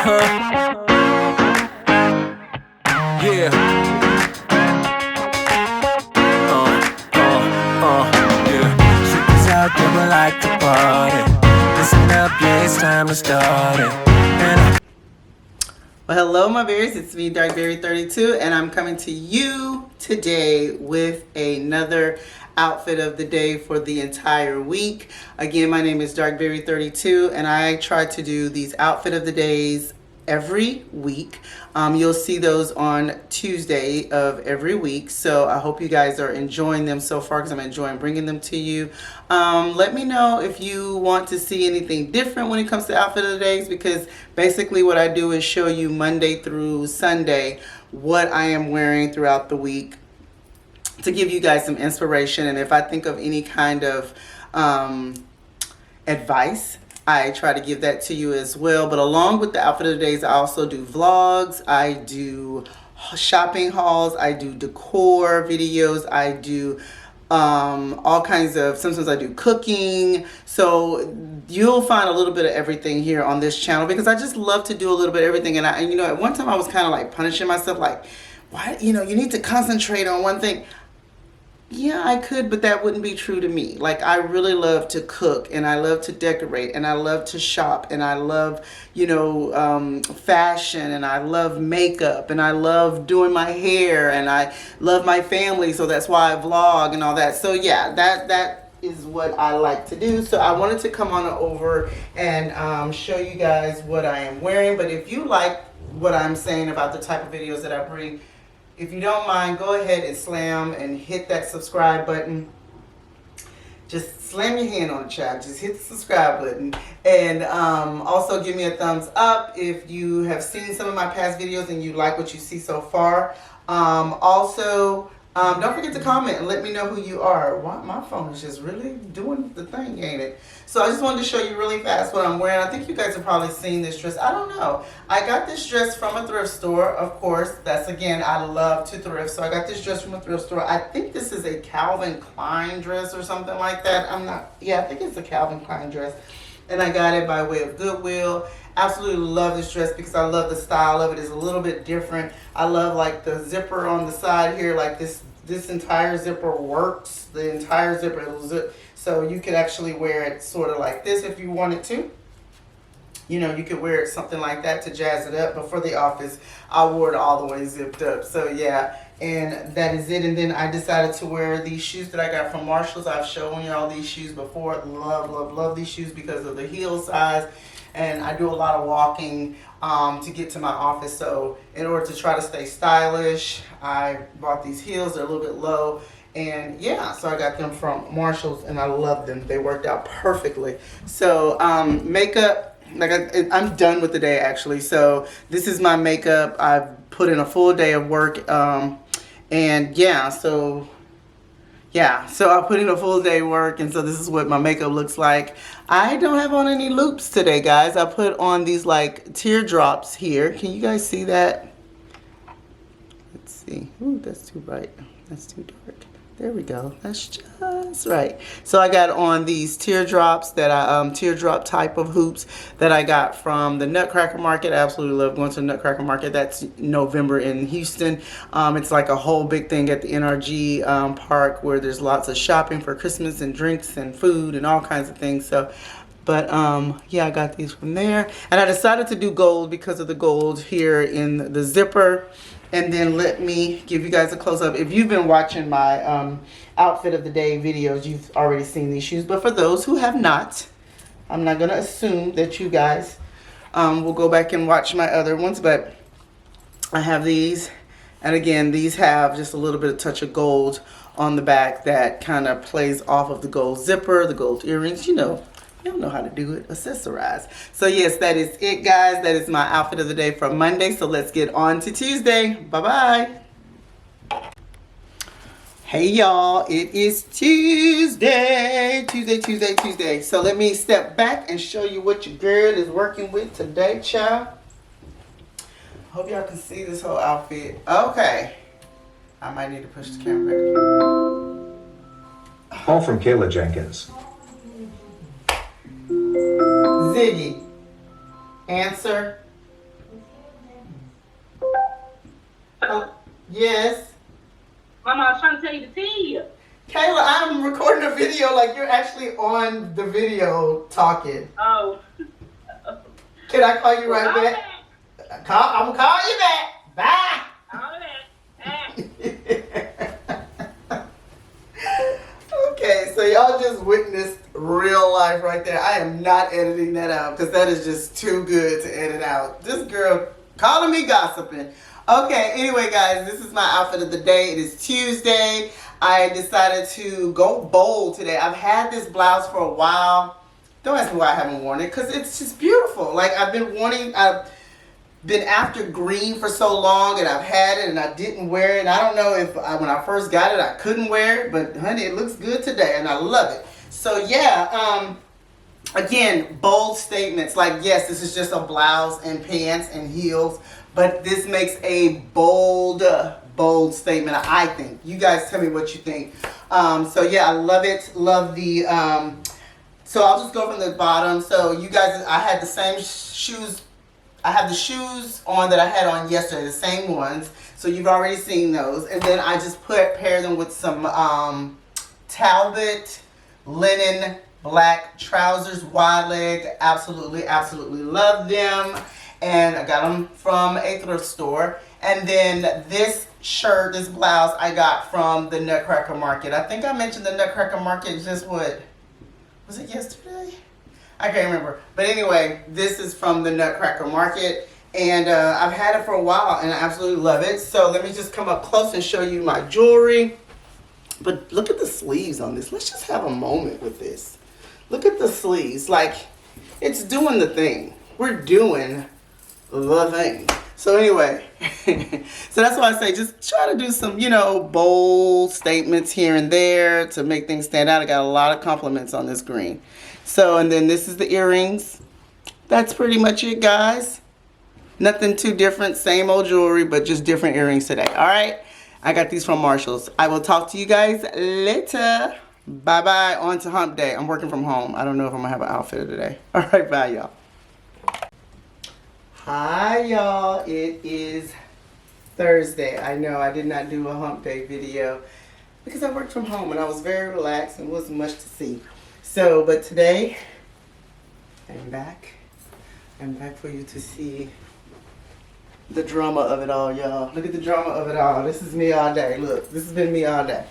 Yeah. Yeah. Chicks out there would like to party. Listen up, yeah, it's time to start it. Well, hello, my berries. It's me, Darkberry32, and I'm coming to you today with another outfit of the day for the entire week. Again, my name is Darkberry32, and I try to do these outfit of the days every week. You'll see those on Tuesday of every week, so I hope you guys are enjoying them so far because I'm enjoying bringing them to you. Let me know if you want to see anything different when it comes to outfit of the days, because basically what I do is show you Monday through Sunday what I am wearing throughout the week to give you guys some inspiration, and if I think of any kind of advice, I try to give that to you as well. But along with the outfit of the days, I also do vlogs, I do shopping hauls, I do decor videos, I do all kinds of, sometimes I do cooking. So you'll find a little bit of everything here on this channel because I just love to do a little bit of everything. And you know, at one time I was kind of like punishing myself, like, why, you know, you need to concentrate on one thing. Yeah, I could, but that wouldn't be true to me. Like, I really love to cook, and I love to decorate, and I love to shop, and I love, you know, fashion, and I love makeup, and I love doing my hair, and I love my family, so that's why I vlog and all that. So yeah, that is what I like to do. So I wanted to come on over and show you guys what I am wearing. But if you like what I'm saying about the type of videos that I bring, if you don't mind, go ahead and slam and hit that subscribe button. Just slam your hand on the chat. Just hit the subscribe button. And also give me a thumbs up if you have seen some of my past videos and you like what you see so far. Don't forget to comment and let me know who you are. Wow, my phone is just really doing the thing, ain't it? So I just wanted to show you really fast what I'm wearing. I think you guys have probably seen this dress. I don't know. I got this dress from a thrift store, of course. That's, again, I love to thrift. So I got this dress from a thrift store. I think this is a Calvin Klein dress or something like that. I think it's a Calvin Klein dress. And I got it by way of Goodwill. Absolutely love this dress because I love the style of it. It's a little bit different. I love like the zipper on the side here, like this entire zipper works. The entire zipper will zip, so you could actually wear it sort of like this if you wanted to. You know, you could wear it something like that to jazz it up, but for the office, I wore it all the way zipped up. So yeah, and that is it. And then I decided to wear these shoes that I got from Marshalls. I've shown you all these shoes before. Love, love, love these shoes because of the heel size. And I do a lot of walking to get to my office. So in order to try to stay stylish, I bought these heels. They're a little bit low. And yeah, so I got them from Marshalls and I love them. They worked out perfectly. So makeup, like I'm done with the day actually. So this is my makeup. I've put in a full day of work. And yeah, so I put in a full day work, and so this is what my makeup looks like. I don't have on any loupes today, guys. I put on these like teardrops here. Can you guys see that? Let's see. Ooh, that's too bright. That's too dark. There we go. That's just right. So I got on these teardrops that teardrop type of hoops that I got from the Nutcracker Market. I absolutely love going to the Nutcracker Market. That's November in Houston. It's like a whole big thing at the NRG park where there's lots of shopping for Christmas and drinks and food and all kinds of things. So, but yeah, I got these from there. And I decided to do gold because of the gold here in the zipper. And then let me give you guys a close-up. If you've been watching my outfit of the day videos, you've already seen these shoes. But for those who have not, I'm not going to assume that you guys will go back and watch my other ones. But I have these. And again, these have just a little bit of touch of gold on the back that kind of plays off of the gold zipper, the gold earrings, you know. You don't know how to do it. Accessorize. So yes, that is it, guys. That is my outfit of the day for Monday. So let's get on to Tuesday. Bye-bye. Hey, y'all. It is Tuesday. Tuesday. So let me step back and show you what your girl is working with today, child. Hope y'all can see this whole outfit. Okay. I might need to push the camera back. Call from Kayla Jenkins. Ziggy. Answer. Yes. Mama, I was trying to tell you to tea. Kayla, I'm recording a video like you're actually on the video talking. Oh. Can I call you right back? I'm gonna call you back. Bye. Okay, so y'all just witnessed real life right there. I am not editing that out because that is just too good to edit out. This girl calling me gossiping. Okay, anyway, guys, this is my outfit of the day. It is Tuesday. I decided to go bold today. I've had this blouse for a while. Don't ask me why I haven't worn it because it's just beautiful. Like I've been after green for so long and I've had it and I didn't wear it. And I don't know if when I first got it I couldn't wear it, but honey, it looks good today and I love it. So yeah, again, bold statements like, yes, this is just a blouse and pants and heels, but this makes a bold statement, I think. You guys tell me what you think. So yeah, I love it. Love the, so I'll just go from the bottom. So you guys, I had the same shoes. I have the shoes on that I had on yesterday, the same ones. So you've already seen those. And then I just pair them with some Talbot linen black trousers, wide leg. Absolutely, absolutely love them. And I got them from a thrift store. And then this shirt, this blouse, I got from the Nutcracker Market. I think I mentioned the Nutcracker Market just what? Was it yesterday? I can't remember. But anyway, this is from the Nutcracker Market. And I've had it for a while and I absolutely love it. So let me just come up close and show you my jewelry. But look at the sleeves on this. Let's just have a moment with this. Look at the sleeves. Like, it's doing the thing. We're doing the thing. So anyway, so that's why I say just try to do some, you know, bold statements here and there to make things stand out. I got a lot of compliments on this green. So, and then this is the earrings. That's pretty much it, guys. Nothing too different. Same old jewelry, but just different earrings today. All right. I got these from Marshall's. I will talk to you guys later. Bye-bye. On to hump day. I'm working from home. I don't know if I'm going to have an outfit today. All right. Bye, y'all. Hi, y'all. It is Thursday. I know I did not do a hump day video because I worked from home and I was very relaxed and wasn't much to see. So, but today, I'm back. I'm back for you to see the drama of it all, y'all. Look at the drama of it all. This is me all day. Look, this has been me all day.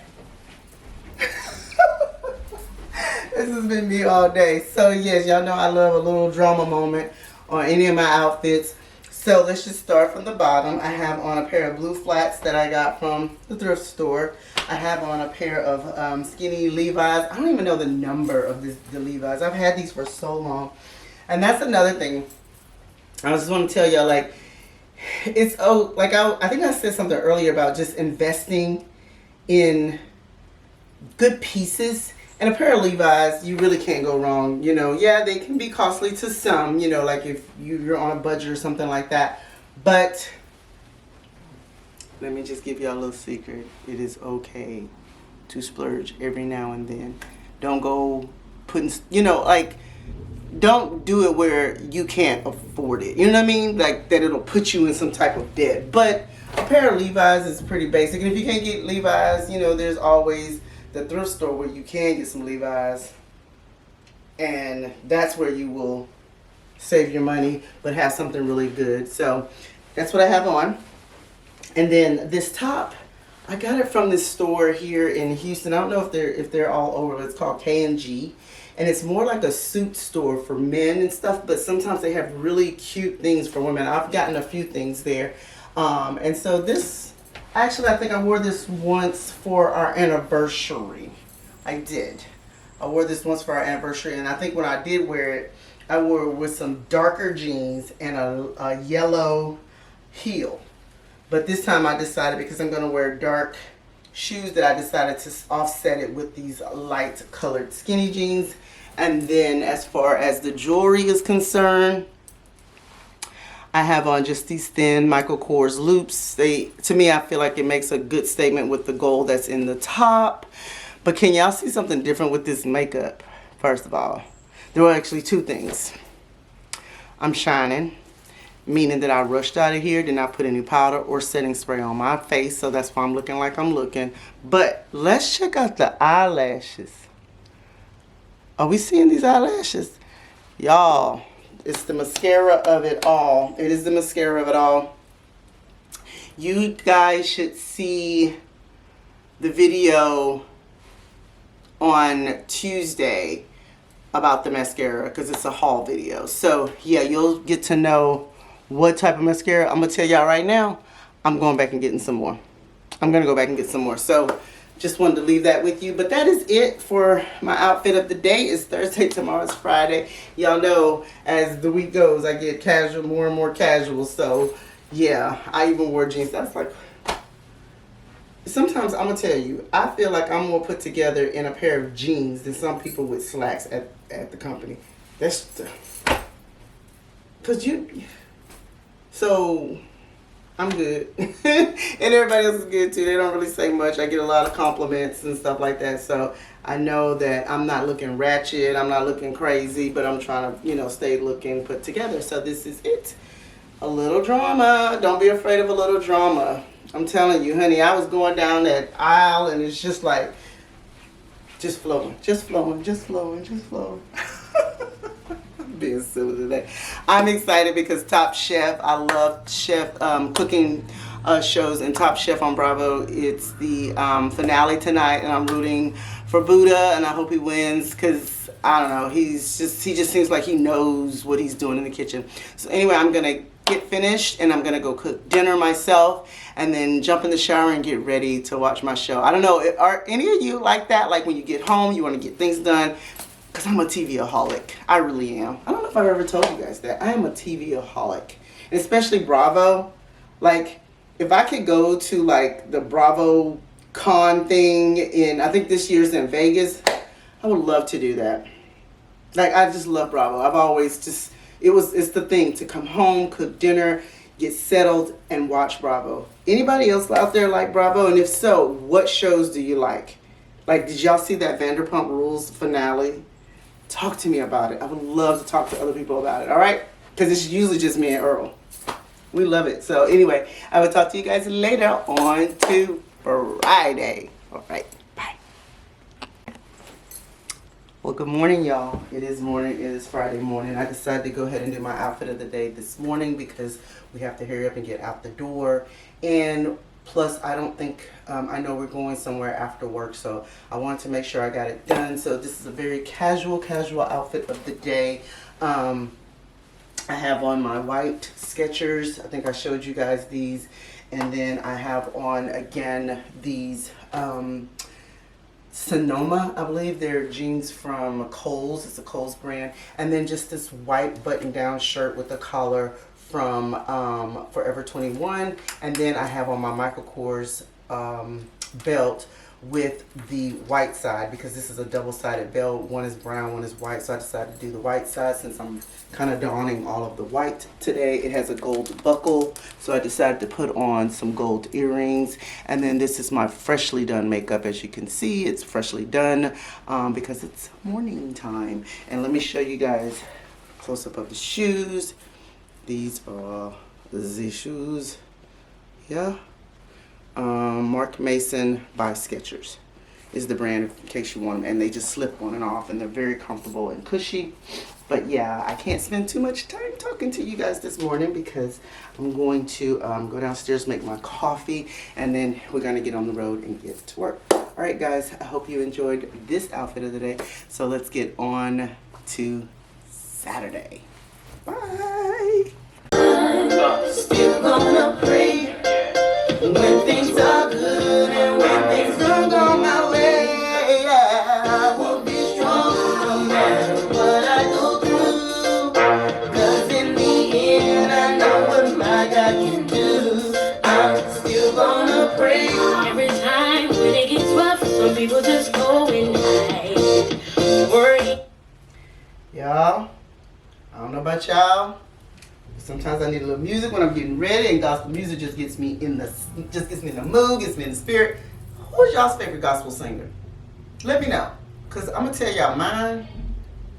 This has been me all day. So, yes, y'all know I love a little drama moment on any of my outfits. So, let's just start from the bottom. I have on a pair of blue flats that I got from the thrift store. I have on a pair of skinny Levi's. I don't even know the number of the Levi's. I've had these for so long. And that's another thing. I just want to tell y'all, like, it's, I think I said something earlier about just investing in good pieces. And a pair of Levi's, you really can't go wrong. You know, yeah, they can be costly to some, you know, like if you're on a budget or something like that. But let me just give y'all a little secret. It is okay to splurge every now and then. Don't go putting, you know, like, don't do it where you can't afford it. You know what I mean? Like, that it'll put you in some type of debt. But a pair of Levi's is pretty basic. And if you can't get Levi's, you know, there's always the thrift store where you can get some Levi's. And that's where you will save your money, but have something really good. So that's what I have on. And then this top, I got it from this store here in Houston. I don't know if they're all over, but it's called K&G. And it's more like a suit store for men and stuff, but sometimes they have really cute things for women. I've gotten a few things there. And so this, actually, I think I wore this once for our anniversary. I did. I wore this once for our anniversary, and I think when I did wear it, I wore it with some darker jeans and a yellow heel. But this time I decided, because I'm going to wear dark shoes, that I decided to offset it with these light colored skinny jeans. And then as far as the jewelry is concerned, I have on just these thin Michael Kors loops. To me, I feel like it makes a good statement with the gold that's in the top. But can y'all see something different with this makeup? First of all, there were actually two things. I'm shining. meaning that I rushed out of here, did not put any powder or setting spray on my face, so that's why I'm looking like I'm looking. But let's check out the eyelashes. Are we seeing these eyelashes? Y'all, it's the mascara of it all. It is the mascara of it all. You guys should see the video on Tuesday about the mascara because it's a haul video. So yeah, you'll get to know what type of mascara. I'm gonna tell y'all right now, I'm going back and getting some more. I'm gonna go back and get some more. So just wanted to leave that with you. But that is it for my outfit of the day. It's Thursday, tomorrow's Friday. Y'all know as the week goes, I get casual, more and more casual. So yeah, I even wore jeans. That's like, sometimes I'm gonna tell you, I feel like I'm more put together in a pair of jeans than some people with slacks at the company. That's cause so I'm good. And everybody else is good too. They don't really say much. I get a lot of compliments and stuff like that. So I know that I'm not looking ratchet. I'm not looking crazy, but I'm trying to, stay looking put together. So this is it. A little drama. Don't be afraid of a little drama. I'm telling you, honey, I was going down that aisle and it's just like, just flowing, just flowing, just flowing, just flowing. Being silly today. I'm excited because Top Chef, I love chef cooking shows, and Top Chef on Bravo, it's the finale tonight, and I'm rooting for Buddha, and I hope he wins because I don't know, he just seems like he knows what he's doing in the kitchen. So anyway, I'm gonna get finished and I'm gonna go cook dinner myself and then jump in the shower and get ready to watch my show. I don't know, are any of you like that? Like when you get home, you want to get things done? Because I'm a TV-aholic. I really am. I don't know if I've ever told you guys that. I am a TV-aholic. And especially Bravo. Like, if I could go to, like, the Bravo Con thing in, I think this year's in Vegas, I would love to do that. Like, I just love Bravo. I've always just, it's the thing to come home, cook dinner, get settled, and watch Bravo. Anybody else out there like Bravo? And if so, what shows do you like? Like, did y'all see that Vanderpump Rules finale? Talk to me about it. I would love to talk to other people about it, all right? Because it's usually just me and Earl. We love it. So anyway, I will talk to you guys later on to Friday. All right, bye. Well, good morning, y'all. It is morning. It is Friday morning. I decided to go ahead and do my outfit of the day this morning because we have to hurry up and get out the door. And plus, I don't think, I know we're going somewhere after work, so I wanted to make sure I got it done. So this is a very casual outfit of the day. I have on my white Skechers. I think I showed you guys these. And then I have on, again, these Sonoma, I believe. They're jeans from Kohl's. It's a Kohl's brand. And then just this white button-down shirt with a collar from Forever 21, and then I have on my Michael Kors belt with the white side because this is a double-sided belt. One is brown, one is white, so I decided to do the white side since I'm kind of donning all of the white today. It has a gold buckle, so I decided to put on some gold earrings. And then this is my freshly done makeup. As you can see, it's freshly done because it's morning time. And let me show you guys a close-up of the shoes. These are the shoes, yeah. Mark Mason by Skechers is the brand in case you want them. And they just slip on and off and they're very comfortable and cushy. But yeah, I can't spend too much time talking to you guys this morning because I'm going to go downstairs, make my coffee, and then we're going to get on the road and get to work. All right, guys, I hope you enjoyed this outfit of the day. So let's get on to Saturday. Bye. Still gonna pray when things are good and when things don't go my way. I will be strong no matter what I go through. 'Cause in the end I know what my God can do. I'm still gonna pray. Every time when it gets rough, some people just go and hide. Worry. Y'all, I don't know about y'all. Sometimes I need a little music when I'm getting ready, and gospel music just gets me in the mood, gets me in the spirit. Who's y'all's favorite gospel singer? Let me know, cause I'm gonna tell y'all mine.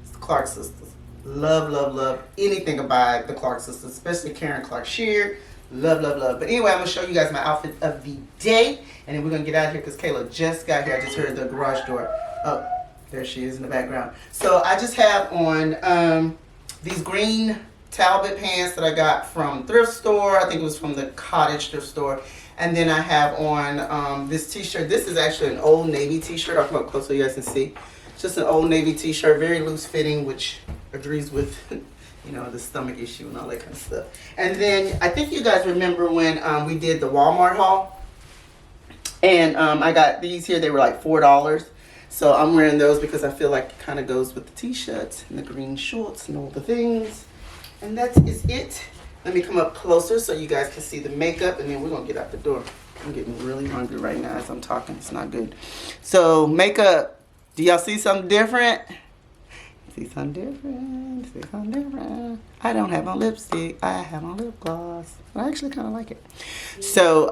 It's the Clark sisters. Love, love, love anything about the Clark sisters, especially Karen Clark Sheard. Love, love, love. But anyway, I'm going to show you guys my outfit of the day. And then we're going to get out of here because Kayla just got here. I just heard the garage door. Oh, there she is in the background. So I just have on these green Talbot pants that I got from thrift store. I think it was from the Cottage thrift store. And then I have on this t-shirt. This is actually an Old Navy t-shirt. I'll come up close so you guys can see. It's just an Old Navy t-shirt, very loose fitting, which agrees with, you know, the stomach issue and all that kind of stuff. And then I think you guys remember when we did the Walmart haul. And I got these here. They were like $4. So I'm wearing those because I feel like it kind of goes with the t-shirts and the green shorts and all the things. And that is it. Let me come up closer so you guys can see the makeup, and then we're going to get out the door. I'm getting really hungry right now as I'm talking. It's not good. So makeup, do y'all see something different? See something different? See something different? I don't have on lipstick. I have on lip gloss. I actually kind of like it. So,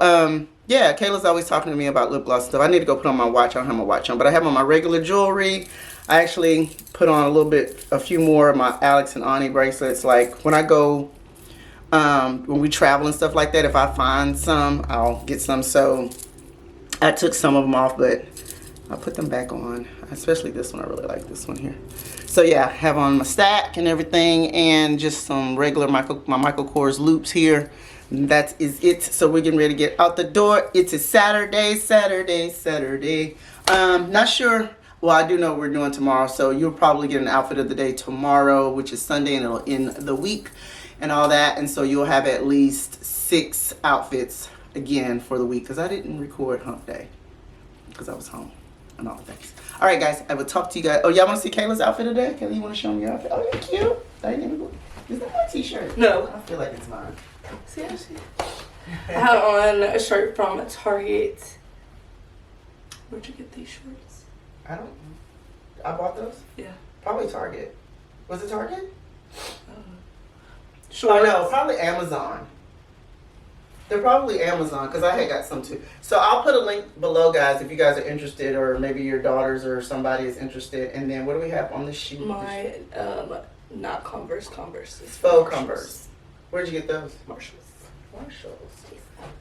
yeah, Kayla's always talking to me about lip gloss stuff. I need to go put on my watch. I don't have my watch on, but I have on my regular jewelry. I actually put on a few more of my Alex and Ani bracelets. Like when I go, when we travel and stuff like that, if I find some, I'll get some. So I took some of them off, but I'll put them back on. Especially this one. I really like this one here. So yeah, I have on my stack and everything, and just some regular Michael Kors loops here. That is it. So we're getting ready to get out the door. It's a Saturday. Not sure. Well, I do know what we're doing tomorrow, so you'll probably get an outfit of the day tomorrow, which is Sunday, and it'll end the week and all that. And so you'll have at least 6 outfits again for the week, because I didn't record hump day because I was home and all the things. All right, guys, I will talk to you guys. Oh, y'all want to see Kayla's outfit today? Kayla, you want to show me your outfit? Oh, you're cute. I didn't even look. Is that my t-shirt? No. I feel like it's mine. See how she... I had on a shirt from Target. Where'd you get these shorts? I don't know. I bought those? Yeah. Probably Target. Was it Target? Shorts. Oh, no, probably Amazon. They're probably Amazon, because I had got some too. So I'll put a link below, guys, if you guys are interested, or maybe your daughters or somebody is interested. And then what do we have on the sheet? My, not Converse. It's Faux Converse. Where'd you get those? Marshalls.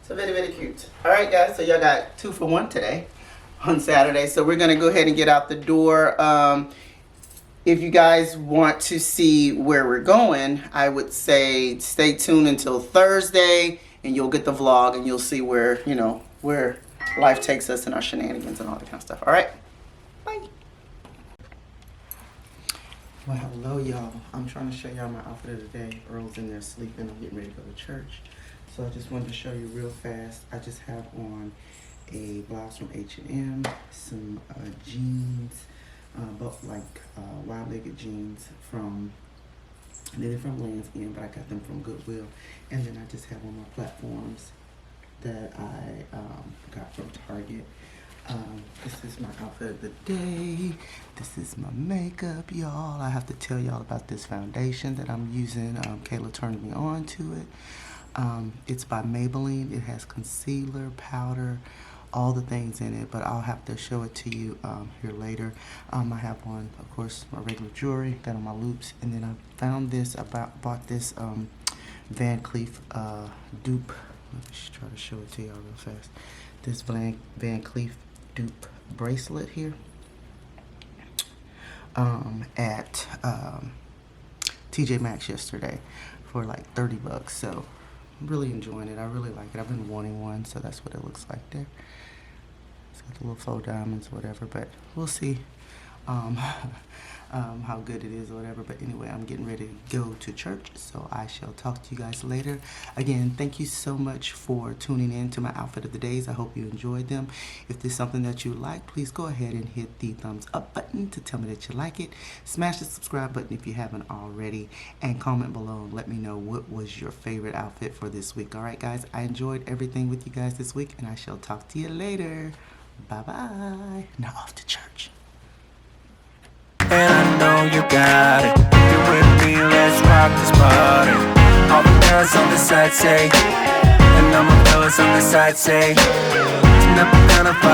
So very, very cute. All right, guys, so y'all got 2 for 1 today on Saturday. So we're going to go ahead and get out the door. If you guys want to see where we're going, I would say stay tuned until Thursday, and you'll get the vlog, and you'll see where, you know, where life takes us and our shenanigans and all that kind of stuff. All right? Bye. Well, hello, y'all. I'm trying to show y'all my outfit of the day. Earl's in there sleeping. I'm getting ready to go to church. So I just wanted to show you real fast. I just have on a blouse from H&M, some jeans, but like wide-legged jeans from, they're from Lands' End, but I got them from Goodwill. And then I just have on my platforms that I got from Target. This is my outfit of the day. This is my makeup, y'all. I have to tell y'all about this foundation that I'm using. Kayla turned me on to it. It's by Maybelline. It has concealer, powder, all the things in it, but I'll have to show it to you here later. I have on, of course, my regular jewelry, got on my loops, and then I found this, bought this Van Cleef dupe. Let me just try to show it to y'all real fast. This Van Cleef dupe bracelet here at TJ Maxx yesterday for like $30. So I'm really enjoying it. I really like it. I've been wanting one, so that's what it looks like there. It's got the little faux diamonds, whatever, but we'll see how good it is or whatever. But anyway, I'm getting ready to go to church, so I shall talk to you guys later. Again, thank you so much for tuning in to my outfit of the days. I hope you enjoyed them. If there's something that you like, please go ahead and hit the thumbs up button to tell me that you like it. Smash the subscribe button if you haven't already, and comment below and let me know what was your favorite outfit for this week. All right, guys, I enjoyed everything with you guys this week, and I shall talk to you later. Bye-bye. Now off to church. And I know you got it. If you're with me, let's rock this party. All the girls on the side say, and all my fellas on the side say, never gonna fight.